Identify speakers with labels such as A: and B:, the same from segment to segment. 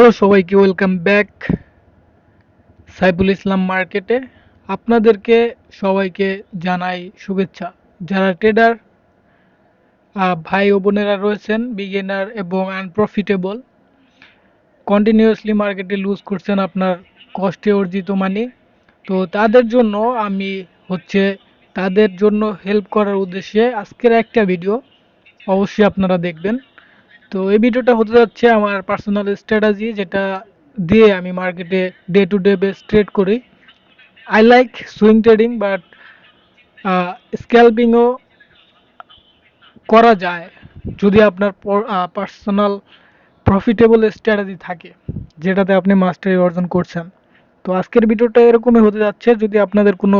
A: Hello সবাইকে, welcome back Saiful Islam মার্কেটে। আপনাদেরকে সবাইকে জানাই শুভেচ্ছা। যারা ট্রেডার ভাই ও বোনেরা রয়েছেন, বিগিনার এবং আনপ্রফিটেবল, কন্টিনিউয়াসলি মার্কেটে লুজ করছেন আপনার কষ্টে অর্জিত মানি, তো তাদের জন্য আমি হচ্ছে তাদের জন্য হেল্প করার উদ্দেশ্যে আজকের একটা ভিডিও অবশ্যই আপনারা দেখবেন। তো এই ভিডিওটা হতে যাচ্ছে আমার পার্সোনাল স্ট্র্যাটেজি, যেটা দিয়ে আমি মার্কেটে day to day base trade করি। I like swing trading, but স্ক্যালপিংও করা যায় যদি আপনার পার্সোনাল প্রফিটেবল স্ট্র্যাটেজি থাকে, যেটাতে আপনি মাস্টারি অর্জন করছেন। তো আজকের ভিডিওটা এরকমই হতে যাচ্ছে। যদি আপনাদের কোনো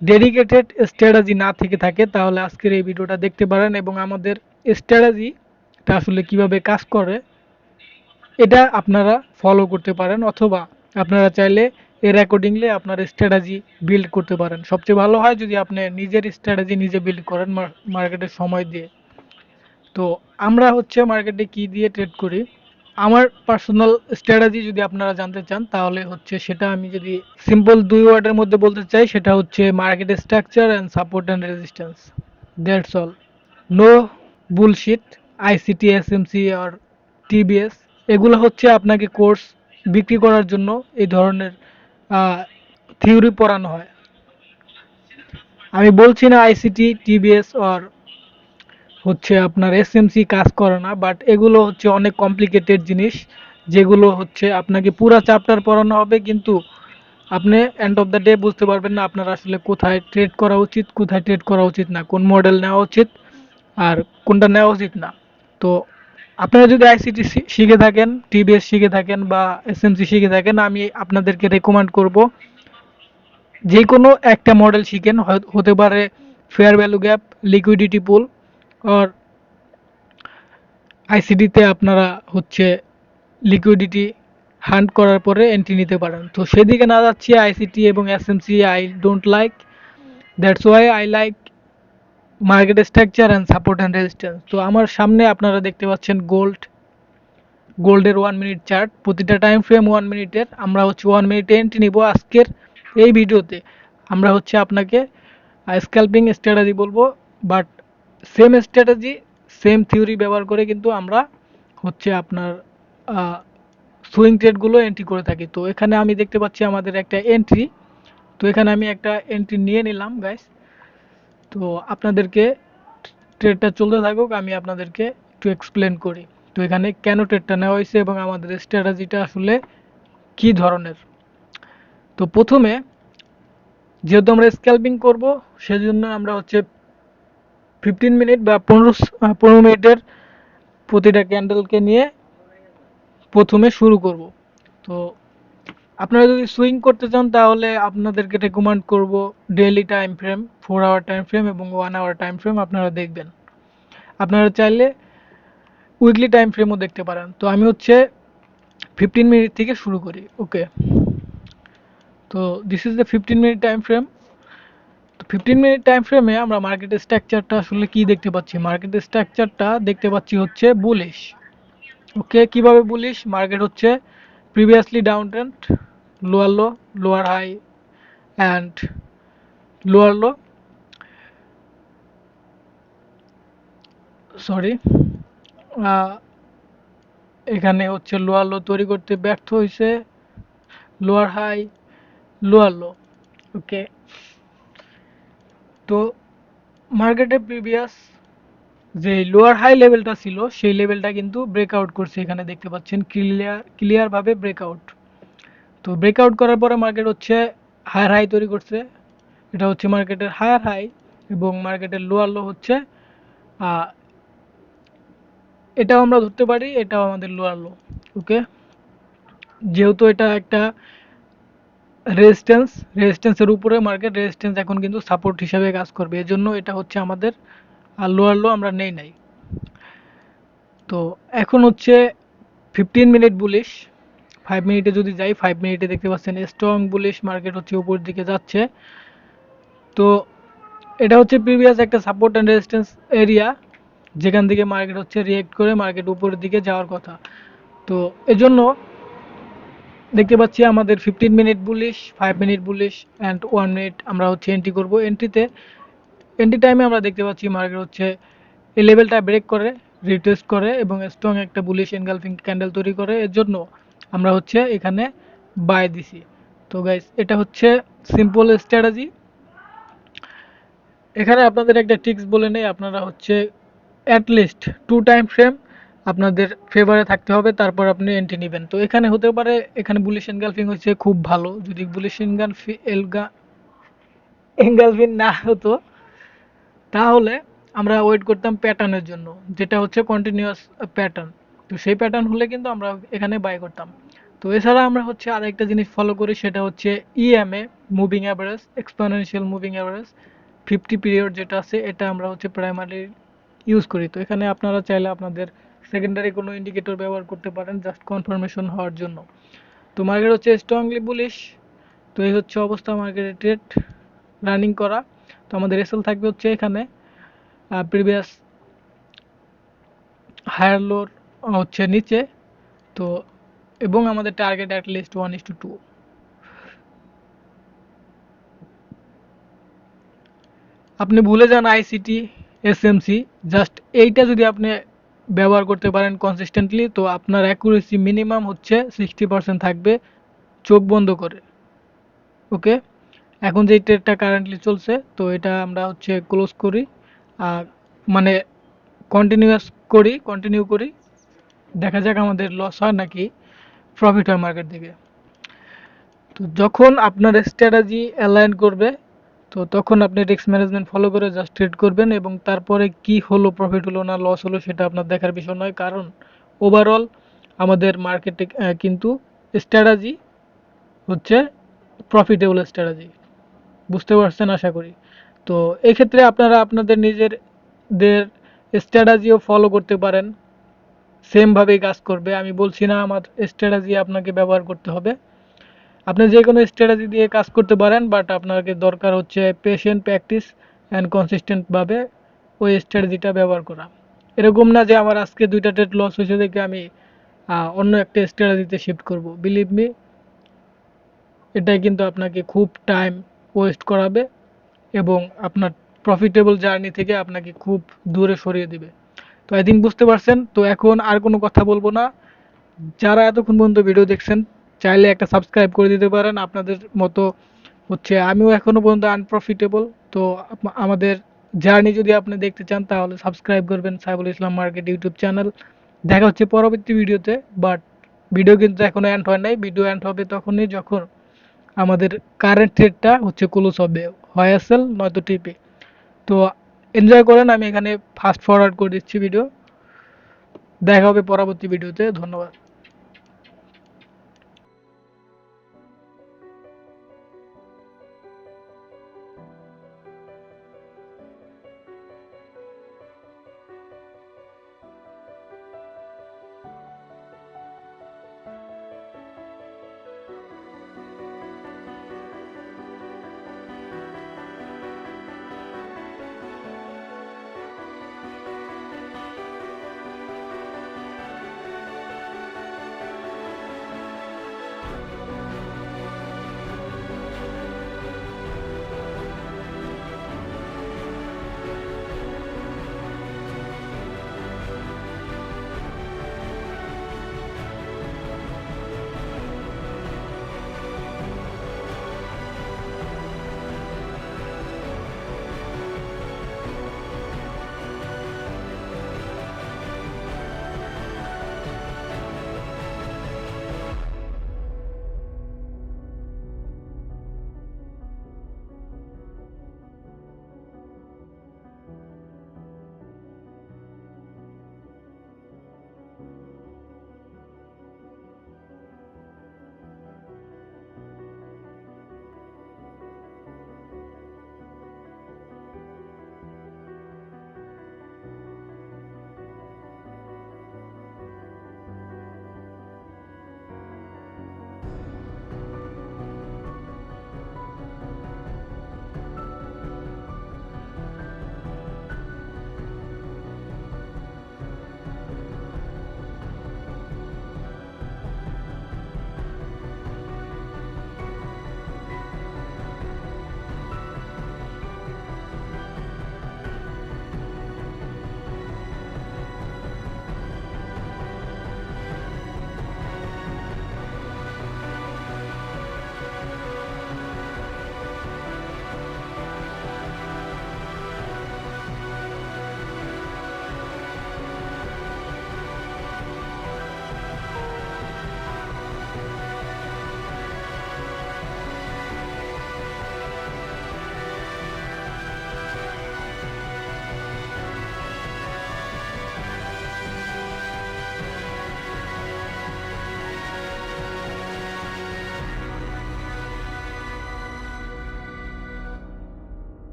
A: ডেডিকেটেড স্ট্র্যাটেজি না থেকে থাকে, তাহলে আজকের এই ভিডিওটা দেখতে পারেন এবং আমাদের স্ট্র্যাটেজিটা আসলে কিভাবে কাজ করে এটা আপনারা ফলো করতে পারেন, অথবা আপনারা চাইলে এর অ্যাকর্ডিংলি আপনার স্ট্র্যাটেজি বিল্ড করতে পারেন। সবচেয়ে ভালো হয় যদি আপনি নিজের স্ট্র্যাটেজি নিজে বিল্ড করেন মার্কেটের সময় দিয়ে। তো আমরা হচ্ছে মার্কেটে কি দিয়ে ট্রেড করি, আমার পার্সোনাল স্ট্র্যাটেজি যদি আপনারা জানতে চান, তাহলে হচ্ছে সেটা আমি যদি সিম্পল দুই ওয়ার্ডের মধ্যে বলতে চাই, সেটা হচ্ছে market structure and support and resistance. That's all. No bullshit. ICT, SMC আর টিবিএস এগুলো হচ্ছে আপনাকে কোর্স বিক্রি করার জন্য এই ধরনের থিওরি পড়ানো হয়। আমি বলছি না আইসিটি, টিবিএস আর হচ্ছে আপনার এসএমসি কাজ করে না, বাট এগুলো হচ্ছে অনেক কমপ্লিকেটেড জিনিস, যেগুলো হচ্ছে আপনাকে পুরা চ্যাপ্টার পড়ানো হবে, কিন্তু আপনি এন্ড অফ দ্য ডে বুঝতে পারবেন না আপনার আসলে কোথায় ট্রেড করা উচিত, কোথায় ট্রেড করা উচিত না, কোন মডেল নেওয়া উচিত আর কোনটা নেওয়া উচিত না। তো আপনারা যদি আইসিটি শিখে থাকেন, টিবিএস শিখে থাকেন বা এসএমসি শিখে থাকেন, আমি আপনাদেরকে রেকমেন্ড করব যে কোনো একটা মডেল শিখেন। হতে পারে ফেয়ার ভ্যালু গ্যাপ, লিকুইডিটি পুল, আর আইসিডিতে আপনারা হচ্ছে লিকুইডিটি হান্ট করার পরে এন্ট্রি নিতে পারেন। তো সেদিকে না যাচ্ছি, আইসিটি এবং SMC I don't like, that's why I like market structure and support and resistance. তো আমার সামনে আপনারা দেখতে পাচ্ছেন গোল্ডের 1 মিনিট চার্ট, প্রতিটা টাইম ফ্রেম 1 মিনিটের। আমরা হচ্ছে 1 মিনিটে এন্ট্রি নিব আজকের এই ভিডিওতে। আমরা হচ্ছে আপনাকে স্ক্যাল্পিং স্ট্র্যাটেজি বলবো, but same strategy, same theory ব্যবহার করে কিন্তু আমরা হচ্ছে আপনার সুইং ট্রেডগুলো এন্ট্রি করে থাকি। তো এখানে আমি দেখতে পাচ্ছি আমাদের একটা এন্ট্রি। তো এখানে আমি একটা এন্ট্রি নিয়ে নিলাম গাইস। তো আপনাদেরকে ট্রেডটা চলতে থাকুক, আমি আপনাদেরকে একটু এক্সপ্লেন করি তো এখানে কেন ট্রেডটা নেওয়া হয়েছে এবং আমাদের স্ট্র্যাটেজিটা আসলে কি ধরনের। তো প্রথমে যেহেতু আমরা স্ক্যাল্পিং করব, সেজন্য আমরা হচ্ছে 15 মিনিট বা 15 মিনিটের প্রতিটা ক্যান্ডেলকে নিয়ে প্রথমে শুরু করব। তো আপনারা যদি সুইং করতে চান, তাহলে আপনাদেরকে রেকমেন্ড করব daily time frame, 4 hour time frame এবং 1 আওয়ার টাইম ফ্রেম আপনারা দেখবেন। আপনারা চাইলে উইকলি টাইম ফ্রেমও দেখতে পারেন। তো আমি হচ্ছে 15 মিনিট থেকে শুরু করি। ওকে, তো this is the 15 minute time frame. তো 15 মিনিট টাইম ফ্রেমে আমরা মার্কেটের স্ট্রাকচারটা আসলে কি দেখতে পাচ্ছি, মার্কেটের স্ট্রাকচারটা দেখতে পাচ্ছি হচ্ছে বুলিশ। ওকে, কিভাবে বুলিশ? মার্কেট হচ্ছে previously down trend, lower low, lower high and lower low, sorry, এখানে হচ্ছে লোয়ার লো তৈরি করতে ব্যর্থ হয়েছে, lower high, lower low. Okay, তো মার্কেটের প্রিভিয়াস যে লোয়ার হাই লেভেলটা ছিল, সেই লেভেলটা কিন্তু ব্রেকআউট করছে। এখানে দেখতে পাচ্ছেন ক্লিয়ারভাবে ব্রেকআউট। তো ব্রেকআউট করার পরে মার্কেট হচ্ছে হায়ার হাই তৈরি করছে। এটা হচ্ছে মার্কেটের হায়ার হাই এবং মার্কেটের লোয়ার লো হচ্ছে আহ, এটাও আমরা ধরতে পারি, এটাও আমাদের লোয়ার লো। ওকে, যেহেতু এটা একটা রেজিস্ট্যান্সের উপরে মার্কেট, রেজিস্ট্যান্স এখন কিন্তু সাপোর্ট হিসাবে কাজ করবে, এজন্য এটা হচ্ছে আমাদের লোয়ার লো আমরা নেই নাই। তো এখন হচ্ছে 15 মিনিট বুলিশ। 5 মিনিটে যদি যাই, 5 মিনিটে দেখতে পাচ্ছেন স্ট্রং বুলিশ, মার্কেট হচ্ছে উপর দিকে যাচ্ছে। তো এটা হচ্ছে প্রিভিয়াস একটা সাপোর্ট অ্যান্ড রেজিস্ট্যান্স এরিয়া, যেখান থেকে মার্কেট হচ্ছে রিয়েক্ট করে মার্কেট উপরের দিকে যাওয়ার কথা। তো এজন্য দেখতে পাচ্ছি আমাদের 15 minute bullish, 5 minute bullish and 1 minute আমরা হচ্ছে এন্ট্রি করব। এন্ট্রি টাইমে আমরা দেখতে পাচ্ছি মার্কেট হচ্ছে এই লেভেলটা ব্রেক করে, রিটেস্ট করে এবং স্ট্রং একটা বুলিশ এনগালফিং ক্যান্ডেল তৈরি করে। এর জন্য আমরা হচ্ছে এখানে বাই দিছি। তো গাইস, এটা হচ্ছে সিম্পল স্ট্র্যাটেজি। এখানে আপনাদের একটা ট্রিক্স বলে নেই, আপনারা হচ্ছে অ্যাটলিস্ট 2 টাইম ফ্রেম আপনাদের ফেভারে থাকতে হবে, তারপর আপনি এন্ট্রি নেবেন। তো এখানে হতে পারে এখানে বুলিশ এনগালফিং হচ্ছে খুব ভালো, যদি বুলিশ এনগালফিং না হতো তাহলে আমরা ওয়েট করতাম প্যাটার্নের জন্য, যেটা হচ্ছে কন্টিনিউয়াস প্যাটার্ন। তো সেই প্যাটার্ন হলে কিন্তু আমরা এখানে বাই করতাম। তো এছাড়া আমরা হচ্ছে আরেকটা জিনিস ফলো করি, সেটা হচ্ছে EMA, moving average, exponential moving average 50 period যেটা আছে, এটা আমরা হচ্ছে প্রাইমারি ইউজ করি। তো এখানে আপনারা চাইলে আপনাদের সেকেন্ডারি কোনো ইন্ডিকেটর ব্যবহার করতে পারেন জাস্ট কনফার্মেশন হওয়ার জন্য। তো মার্কেট হচ্ছে স্ট্রংলি বুলিশ। তো এই হচ্ছে অবস্থা মার্কেটের ট্রেড রানিং করা। তো আমাদের এসএল থাকবে হচ্ছে এখানে প্রিভিয়াস হায়ার লোর হচ্ছে নিচে। তো এবং আমাদের টার্গেট অ্যাটলিস্ট 1:2। আপনি ভুলে যান আইসিটি, এসএমসি, জাস্ট এইটা যদি আপনি ব্যবহার করতে পারেন কনসিস্টেন্টলি, তো আপনার অ্যাকুরেসি মিনিমাম হচ্ছে 60% থাকবে চোখ বন্ধ করে। ওকে, এখন যে ট্রেডটা কারেন্টলি চলছে, তো এটা আমরা হচ্ছে ক্লোজ করি, আর মানে কন্টিনিউ করি, দেখা যাক আমাদের লস হয় নাকি প্রফিট হয় মার্কেট থেকে। তো যখন আপনার স্ট্র্যাটেজি অ্যালাইন করবে, তো তখন আপনি রিস্ক ম্যানেজমেন্ট ফলো করে জাস্ট ট্রেড করবেন, এবং তারপরে কি হলো, প্রফিট হলো না লস হলো, সেটা আপনার দেখার বিষয় নয়। কারণ ওভারঅল আমাদের মার্কেটে কিন্তু স্ট্র্যাটেজি হচ্ছে প্রফিটেবল স্ট্র্যাটেজি। বুঝতে পারছেন আশা করি। তো এক্ষেত্রে আপনারা আপনাদের নিজেদের স্ট্র্যাটেজিও ফলো করতে পারেন, সেমভাবেই কাজ করবে। আমি বলছি না আমার স্ট্র্যাটেজি আপনাকে ব্যবহার করতে হবে, আপনি যে কোনো স্ট্র্যাটেজি দিয়ে কাজ করতে পারেন, বাট আপনাকে দরকার হচ্ছে পেশেন্ট প্র্যাকটিস অ্যান্ড কনসিস্টেন্টভাবে ওই স্ট্র্যাটেজিটা ব্যবহার করা। এরকম না যে আমার আজকে 2টা ট্রেড লস হয়েছে দেখে আমি অন্য একটা স্ট্র্যাটেজিতে শিফট করব। বিলিভ মি, এটাই কিন্তু আপনাকে খুব টাইম ওয়েস্ট করাবে এবং আপনার প্রফিটেবল জার্নি থেকে আপনাকে খুব দূরে সরিয়ে দিবে। তো আই থিঙ্ক বুঝতে পারছেন। তো এখন আর কোনো কথা বলবো না। যারা এতক্ষণ পর্যন্ত ভিডিও দেখছেন, চাইলে একটা সাবস্ক্রাইব করে দিতে পারেন। আপনাদের মতো হচ্ছে আমিও এখনো পর্যন্ত আনপ্রফিটেবল। তো আমাদের জার্নি যদি আপনি দেখতে চান তাহলে সাবস্ক্রাইব করবেন Saiful Islam market YouTube channel. দেখা হচ্ছে পরবর্তী ভিডিওতে। বাট ভিডিও কিন্তু এখনো এন্ড হয় নাই, ভিডিও এন্ড হবে তখনই যখন আমাদের কারেন্ট ট্রেডটা হচ্ছে ক্লোজ হবে, হয় এসএল নয়তো টিপি। তো এনজয় করেন, আমি এখানে ফাস্ট ফরওয়ার্ড করে দিচ্ছি ভিডিও। দেখা হবে পরবর্তী ভিডিওতে। ধন্যবাদ।